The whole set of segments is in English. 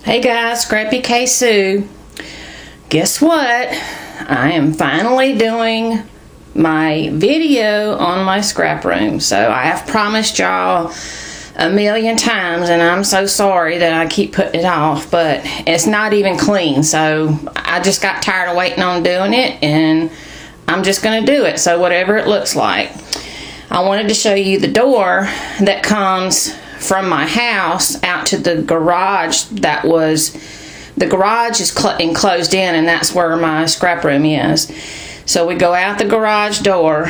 Hey guys, Scrappy K Sue. Guess what? I am finally doing my video on my scrap room. So I have promised y'all a million times, and I'm so sorry that I keep putting it off, but it's not even clean. So I just got tired of waiting on doing it, and I'm just going to do it. So whatever it looks like. I wanted to show you the door that comes from my house out to the garage. The garage is enclosed in, and that's where my scrap room is. So we go out the garage door,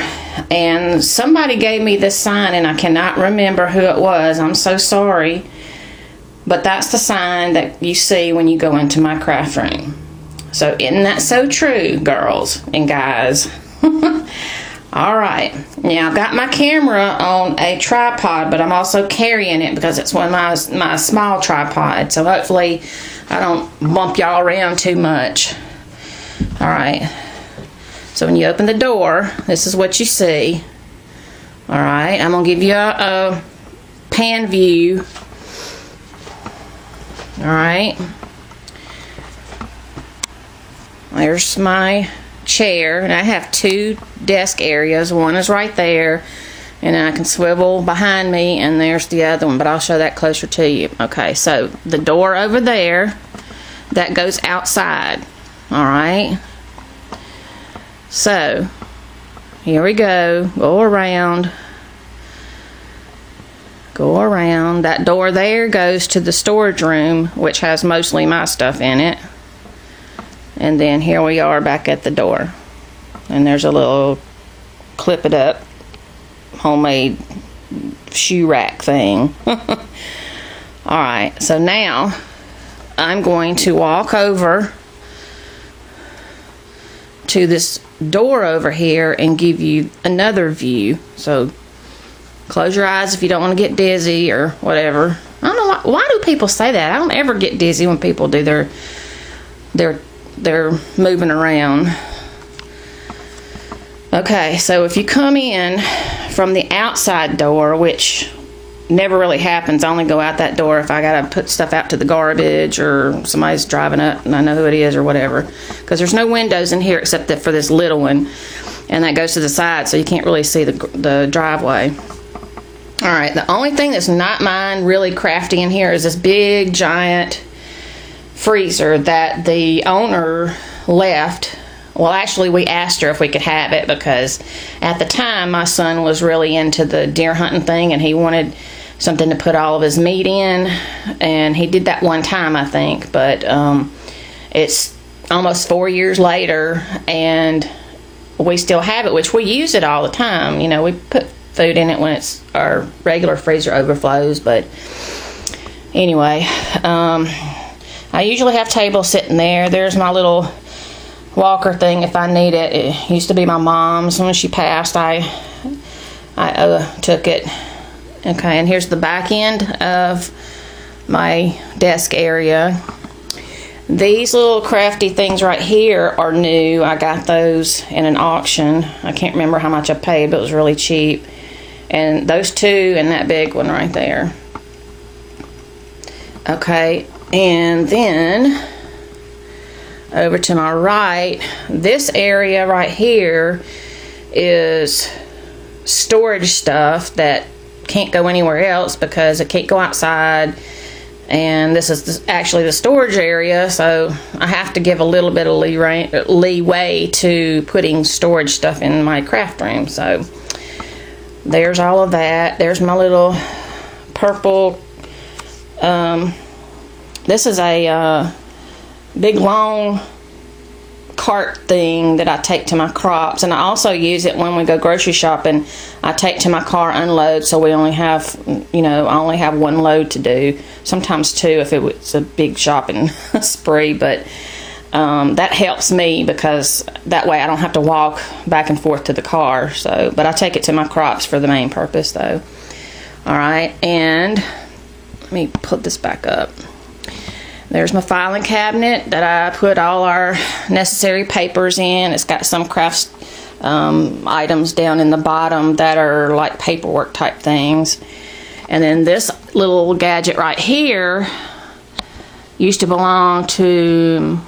and somebody gave me this sign, and I cannot remember who it was. I'm so sorry, but that's the sign that you see when you go into my craft room. So isn't that so true, girls and guys? Alright, now I've got my camera on a tripod, but I'm also carrying it because it's one of my small tripods, so hopefully I don't bump y'all around too much. Alright, so when you open the door, this is what you see. Alright, I'm going to give you a pan view. Alright, there's my chair, and I have two desk areas. One is right there, and then I can swivel behind me, and there's the other one, but I'll show that closer to you. Okay, so the door over there, that goes outside. Alright, so here we go. Go around. That door there goes to the storage room, which has mostly my stuff in it. And then here we are back at the door. And there's a little clip it up homemade shoe rack thing. Alright, so now I'm going to walk over to this door over here and give you another view. So close your eyes if you don't want to get dizzy or whatever. I don't know why do people say that? I don't ever get dizzy when people do they're moving around. Okay, so if you come in from the outside door, which never really happens, I only go out that door if I gotta put stuff out to the garbage or somebody's driving up and I know who it is or whatever, because there's no windows in here except that for this little one, and that goes to the side, so you can't really see the driveway. Alright, the only thing that's not mine really crafty in here is this big giant freezer that the owner left. Well, actually we asked her if we could have it because at the time my son was really into the deer hunting thing and he wanted something to put all of his meat in, and he did that one time I think, but it's almost 4 years later and we still have it, which we use it all the time. You know, we put food in it when it's our regular freezer overflows, but anyway, I usually have tables sitting there. There's my little walker thing if I need it. It used to be my mom's. When she passed, I took it. Okay, and here's the back end of my desk area. These little crafty things right here are new. I got those in an auction. I can't remember how much I paid, but it was really cheap. And those two and that big one right there. Okay. And then over to my right, this area right here is storage stuff that can't go anywhere else because it can't go outside, and this is actually the storage area, so I have to give a little bit of leeway to putting storage stuff in my craft room. So there's all of that. There's my little purple this is a big long cart thing that I take to my crops, and I also use it when we go grocery shopping. I take to my car, unload, so we only have, I only have one load to do, sometimes two if it's a big shopping spree, but that helps me because that way I don't have to walk back and forth to the car. So, but I take it to my crops for the main purpose though. Alright, and let me put this back up. There's my filing cabinet that I put all our necessary papers in. It's got some crafts items down in the bottom that are like paperwork type things. And then this little gadget right here used to belong to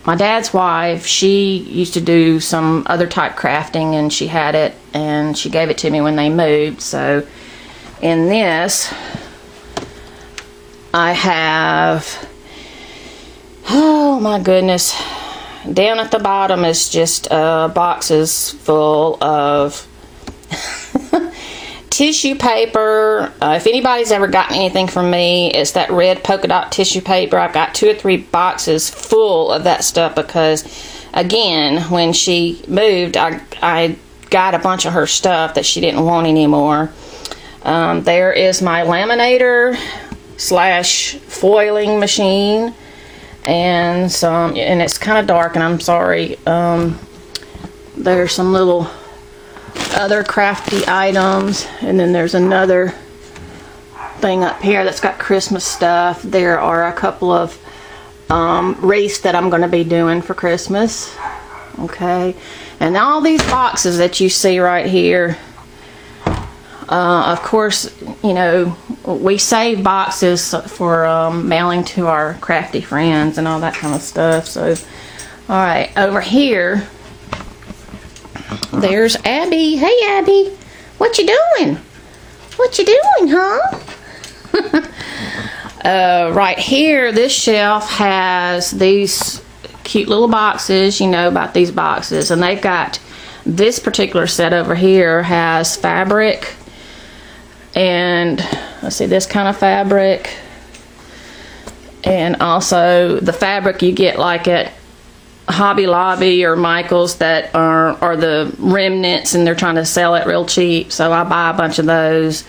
my dad's wife. She used to do some other type crafting, and she had it, and she gave it to me when they moved. So in this, I have, oh my goodness, down at the bottom is just boxes full of tissue paper. If anybody's ever gotten anything from me, it's that red polka dot tissue paper. I've got 2 or 3 boxes full of that stuff because, again, when she moved, I got a bunch of her stuff that she didn't want anymore. There is my laminator / foiling machine, and it's kind of dark, and I'm sorry. There's some little other crafty items, and then there's another thing up here that's got Christmas stuff. There are a couple of wreaths that I'm going to be doing for Christmas. Okay, and all these boxes that you see right here, of course, you know, we save boxes for mailing to our crafty friends and all that kind of stuff. So, all right, over here, there's Abby. Hey, Abby, what you doing? What you doing, huh? Right here, this shelf has these cute little boxes. You know about these boxes, and they've got this particular set over here has fabric, and let's see, this kind of fabric, and also the fabric you get like at Hobby Lobby or Michael's that are the remnants, and they're trying to sell it real cheap, so I buy a bunch of those.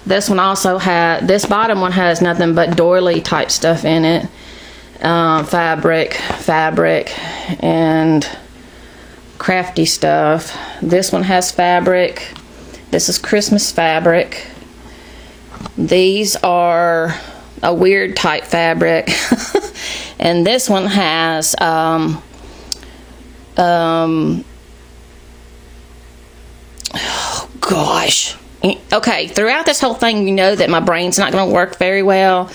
This one also this bottom one has nothing but doily type stuff in it. Fabric, and crafty stuff. This one has fabric. This is Christmas fabric. These are a weird type fabric. And this one has oh gosh. Okay, throughout this whole thing, you know that my brain's not going to work very well,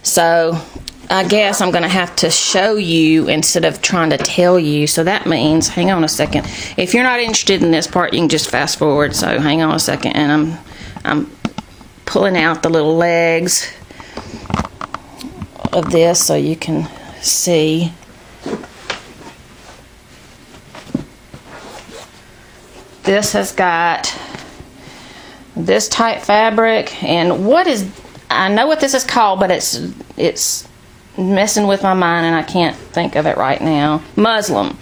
so I guess I'm going to have to show you instead of trying to tell you. So that means, hang on a second, if you're not interested in this part, you can just fast forward. So hang on a second, and I'm pulling out the little legs of this so you can see. This has got this type fabric, and I know what this is called, but it's messing with my mind and I can't think of it right now. Muslin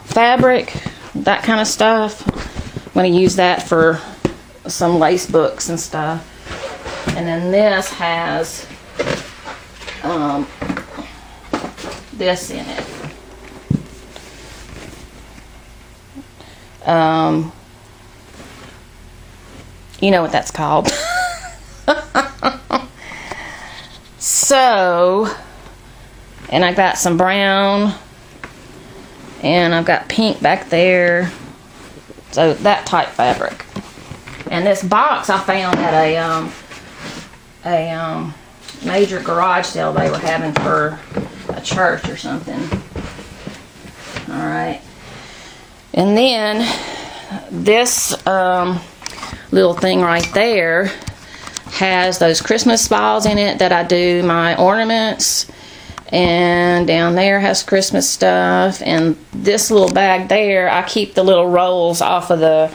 fabric, that kind of stuff. I'm going to use that for some lace books and stuff. And then this has this in it. You know what that's called. So, and I got some brown, and I've got pink back there. So that type fabric. And this box I found at a major garage sale they were having for a church or something. All right. And then this little thing right there has those Christmas balls in it that I do my ornaments, and down there has Christmas stuff, and this little bag there I keep the little rolls off of the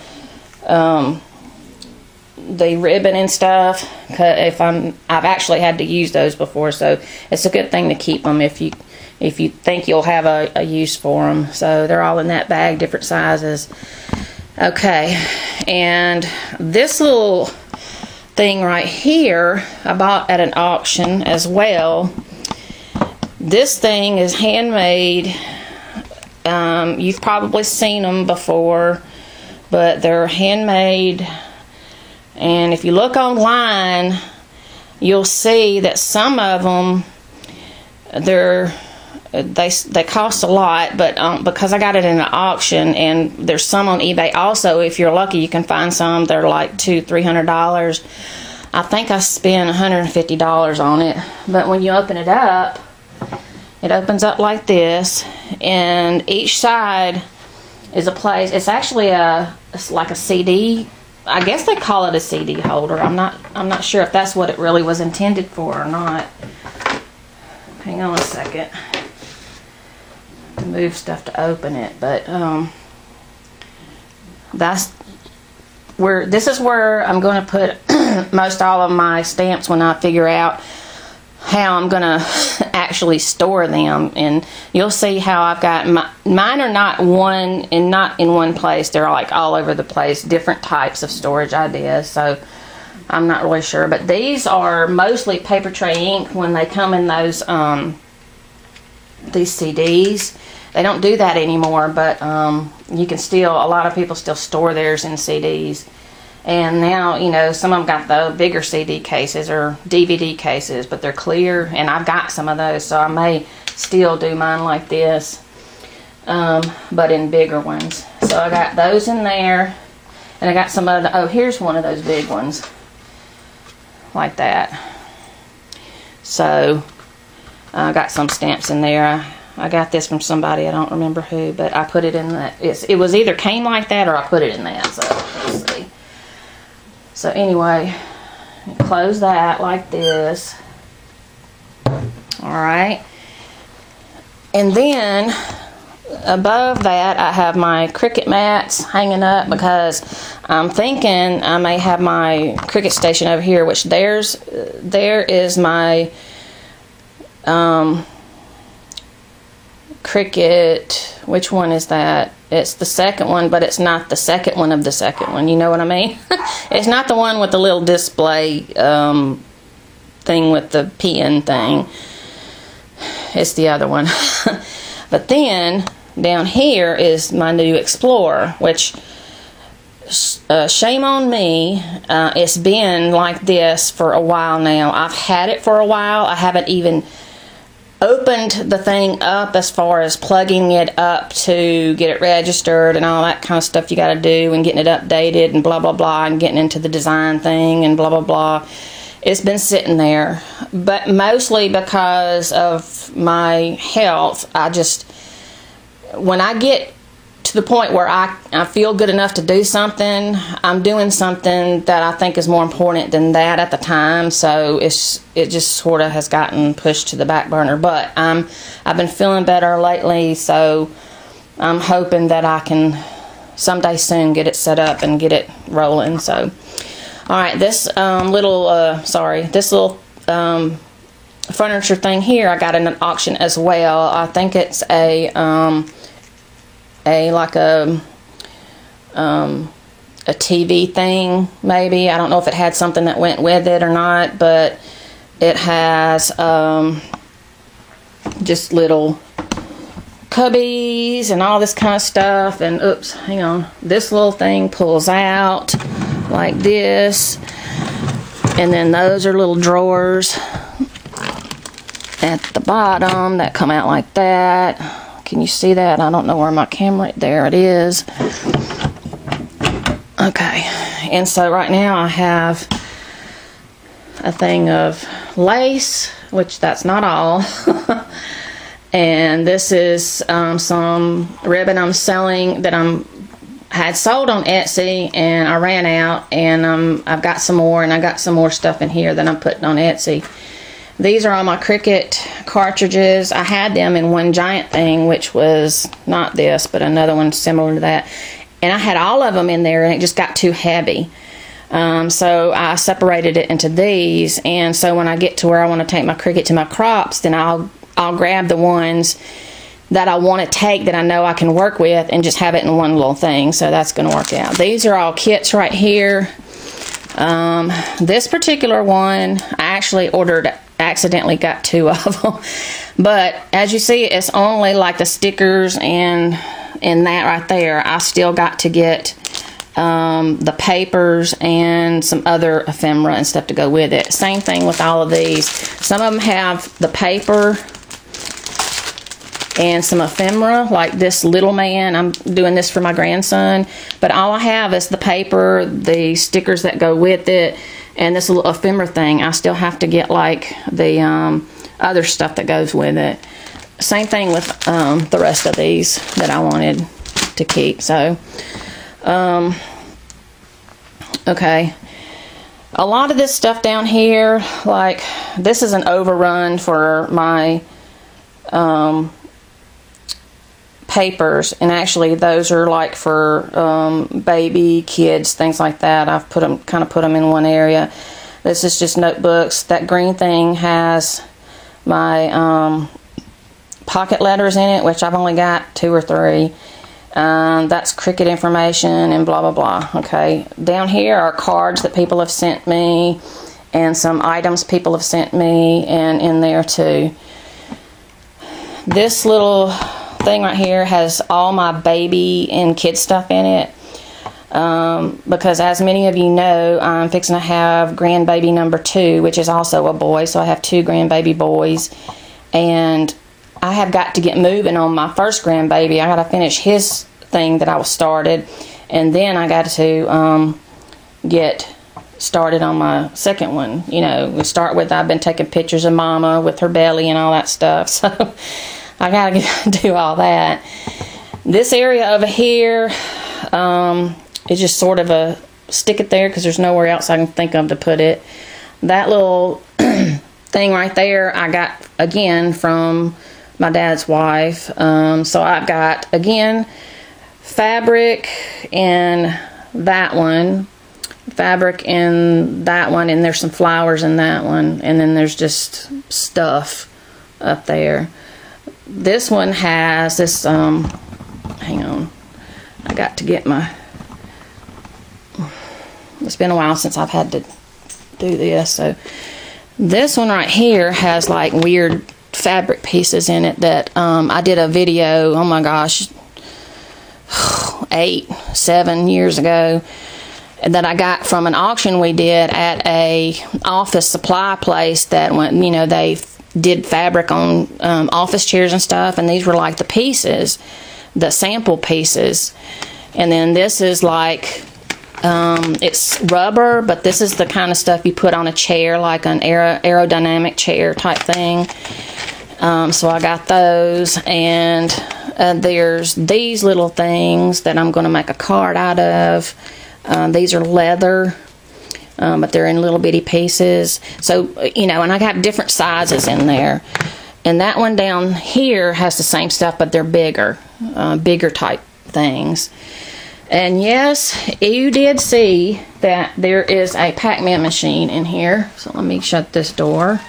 ribbon and stuff, if I've actually had to use those before, so it's a good thing to keep them if you think you'll have a use for them. So they're all in that bag, different sizes. Okay, and this little thing right here I bought at an auction as well. This thing is handmade. You've probably seen them before, but they're handmade, and if you look online you'll see that some of them they cost a lot, but because I got it in an auction, and there's some on eBay also, if you're lucky you can find some that are like $200-300. I think I spent $150 on it. But when you open it up, it opens up like this, and each side is a place. It's actually it's like a CD. I guess they call it a CD holder. I'm not sure if that's what it really was intended for or not. Hang on a second. To move stuff to open it, but this is where I'm going to put most all of my stamps when I figure out how I'm going to actually store them. And you'll see how I've got mine are not in one place. They're like all over the place, different types of storage ideas. So I'm not really sure, but these are mostly paper tray ink when they come in those these CDs. They don't do that anymore, but you can still, a lot of people still store theirs in CDs. And now, you know, some of them got the bigger CD cases or DVD cases, but they're clear, and I've got some of those, so I may still do mine like this, but in bigger ones. So I got those in there, and I got some other, oh, here's one of those big ones, like that. So I got some stamps in there. I got this from somebody, I don't remember who, but I put it in that. It was either came like that or I put it in that, so let's see. So anyway, close that like this. Alright. And then above that I have my Cricut mats hanging up because I'm thinking I may have my Cricut station over here, which there is my Cricut, which one is that? It's the second one, but it's not the second one of the second one. You know what I mean? It's not the one with the little display thing with the pen thing. It's the other one. But then down here is my new Explorer, which shame on me. It's been like this for a while now. I've had it for a while. I haven't even opened the thing up as far as plugging it up to get it registered and all that kind of stuff you got to do, and getting it updated and blah blah blah, and getting into the design thing and blah blah blah. It's been sitting there, but mostly because of my health. When I get to the point where I feel good enough to do something, I'm doing something that I think is more important than that at the time, so it just sort of has gotten pushed to the back burner. But I've been feeling better lately, so I'm hoping that I can someday soon get it set up and get it rolling. So alright, this little furniture thing here I got in an auction as well. I think it's a TV thing, maybe. I don't know if it had something that went with it or not, but it has just little cubbies and all this kind of stuff. And oops, hang on, this little thing pulls out like this, and then those are little drawers at the bottom that come out like that. Can you see that? I don't know where my camera, there it is. Okay, and so right now I have a thing of lace, which that's not all. And this is some ribbon I'm selling that had sold on Etsy, and I ran out, and I've got some more, and I got some more stuff in here that I'm putting on Etsy. These are all my Cricut cartridges. I had them in one giant thing, which was not this, but another one similar to that. And I had all of them in there, and it just got too heavy. So I separated it into these. And so when I get to where I want to take my Cricut to my crops, then I'll grab the ones that I want to take that I know I can work with and just have it in one little thing. So that's going to work out. These are all kits right here. This particular one, I actually accidentally got 2 of them, but as you see, it's only like the stickers and that right there. I still got to get the papers and some other ephemera and stuff to go with it. Same thing with all of these. Some of them have the paper and some ephemera, like this little man. I'm doing this for my grandson, but all I have is the paper, the stickers that go with it, And this little ephemera thing, I still have to get like the other stuff that goes with it. Same thing with the rest of these that I wanted to keep. So, okay. A lot of this stuff down here, like this is an overrun for my papers, and actually those are like for baby, kids, things like that. I've put them in one area. This is just notebooks. That green thing has my pocket letters in it, which I've only got 2 or 3. That's cricket information and blah blah blah. Okay, down here are cards that people have sent me and some items people have sent me, and in there too. This little thing right here has all my baby and kid stuff in it, because as many of you know, I'm fixing to have grandbaby number 2, which is also a boy, so I have 2 grandbaby boys, and I have got to get moving on my first grandbaby. I got to finish his thing that I was started, and then I got to get started on my second one. You know, we start with, I've been taking pictures of Mama with her belly and all that stuff, so I gotta do all that. This area over here is just sort of a stick it there because there's nowhere else I can think of to put it. That little thing right there I got again from my dad's wife. So I've got again fabric in that one, fabric in that one, and there's some flowers in that one, and then there's just stuff up there. This one has this, hang on, I got to get my, it's been a while since I've had to do this, so this one right here has like weird fabric pieces in it that I did a video, oh my gosh, 8-7 years ago, that I got from an auction we did at a office supply place that went, you know, they did fabric on office chairs and stuff, and these were like the pieces, the sample pieces. And then this is like it's rubber, but this is the kind of stuff you put on a chair, like an aerodynamic chair type thing. So I got those, and there's these little things that I'm going to make a card out of. These are leather, but they're in little bitty pieces. So, you know, and I got different sizes in there. And that one down here has the same stuff, but they're bigger, bigger type things. And yes, you did see that there is a Pac-Man machine in here. So let me shut this door.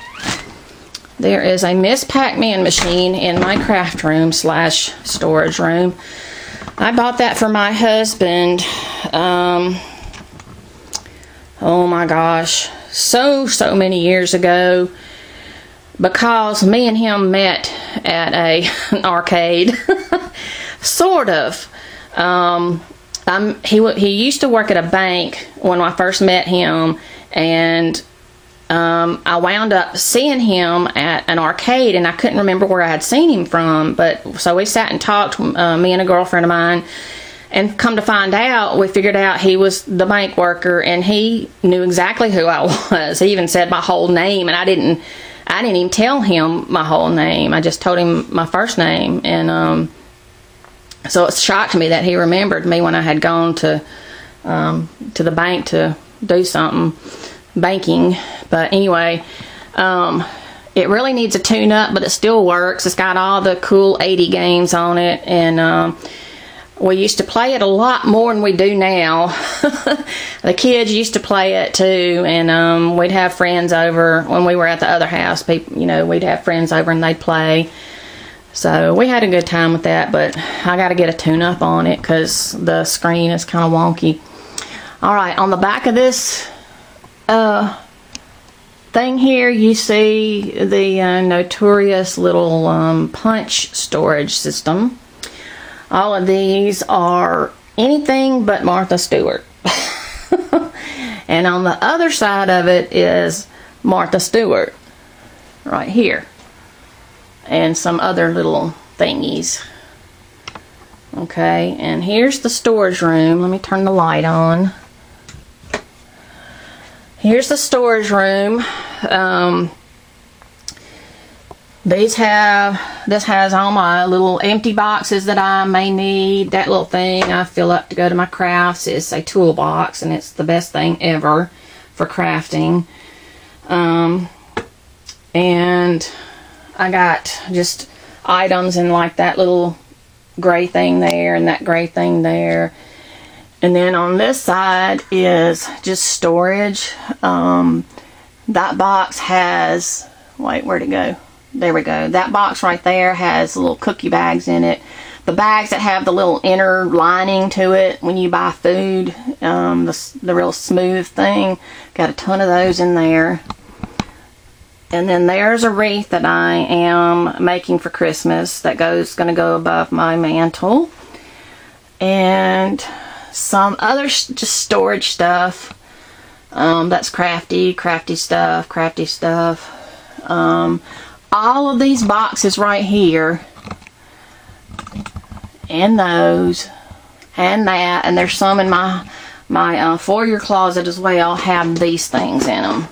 There is a Miss Pac-Man machine in my craft room / storage room. I bought that for my husband, oh my gosh, so many years ago, because me and him met at an arcade, sort of. He used to work at a bank when I first met him, and I wound up seeing him at an arcade, and I couldn't remember where I had seen him from, but so we sat and talked, me and a girlfriend of mine, and come to find out, we figured out he was the bank worker, and he knew exactly who I was. He even said my whole name, and I didn't even tell him my whole name. I just told him my first name, and so it shocked me that he remembered me when I had gone to the bank to do something, banking. But anyway, it really needs a tune-up, but it still works. It's got all the cool 80 games on it, and we used to play it a lot more than we do now. The kids used to play it too, and we'd have friends over when we were at the other house. People, you know, we'd have friends over and they'd play. So we had a good time with that, but I got to get a tune-up on it because the screen is kind of wonky. All right, on the back of this thing here, you see the notorious little punch storage system. All of these are anything but Martha Stewart. And on the other side of it is Martha Stewart right here, and some other little thingies. Okay, and here's the storage room. Let me turn the light on. here's the storage room. This has all my little empty boxes that I may need. That little thing I fill up to go to my crafts is a toolbox, and it's the best thing ever for crafting. And I got just items in like that little gray thing there and that gray thing there. And then on this side is just storage. That box has, wait, where'd it go? There we go. That box right there has little cookie bags in it. The bags that have the little inner lining to it when you buy food, the real smooth thing, got a ton of those in there. And then there's a wreath that I am making for Christmas that going to go above my mantle. And some other just storage stuff. That's crafty stuff. All of these boxes right here, and those, and that, and there's some in my foyer closet as well, have these things in them.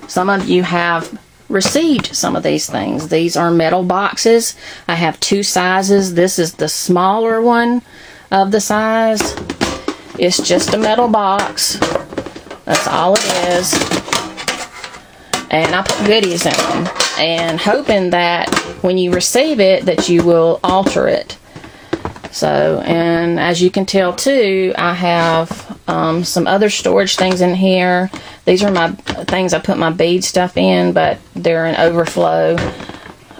Some of you have received some of these things. These are metal boxes. I have two sizes. This is the smaller one of the size. It's just a metal box. That's all it is. And I put goodies in them, and hoping that when you receive it that you will alter it. So, and as you can tell too, I have some other storage things in here. These are my things I put my bead stuff in, but they're an overflow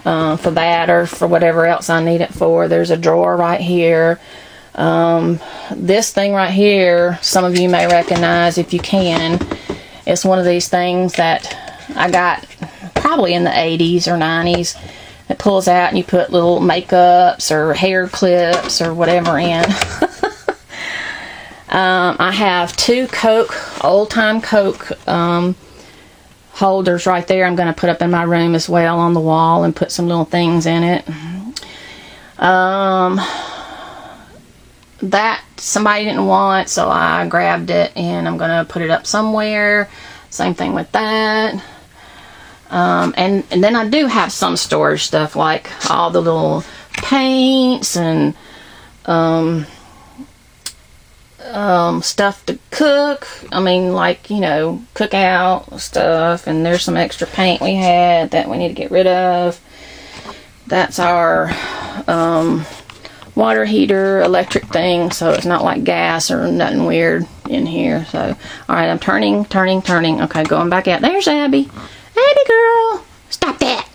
for that or for whatever else I need it for. There's a drawer right here. This thing right here, some of you may recognize if you can. It's one of these things that I got probably in the 80s or 90s. It pulls out and you put little makeups or hair clips or whatever in. I have two old time Coke holders right there. I'm going to put up in my room as well on the wall and put some little things in it. That somebody didn't want, so I grabbed it and I'm going to put it up somewhere. Same thing with that. And then I do have some storage stuff, like all the little paints and stuff to cook. I mean, like, you know, cookout stuff. And there's some extra paint we had that we need to get rid of. That's our water heater electric thing, so it's not like gas or nothing weird in here. So, alright, I'm turning. Okay, going back out. There's Abby. Abby girl, stop that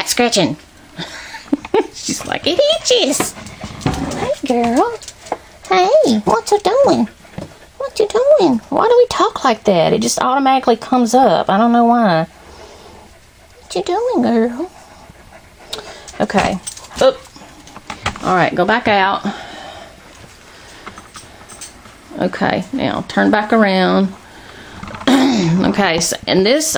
scratching. She's like, it itches. Hey girl, hey, what you doing? Why do we talk like that? It just automatically comes up. I don't know why. What you doing, girl? Okay, oop. Alright, go back out. Okay, now turn back around. Okay, so, and this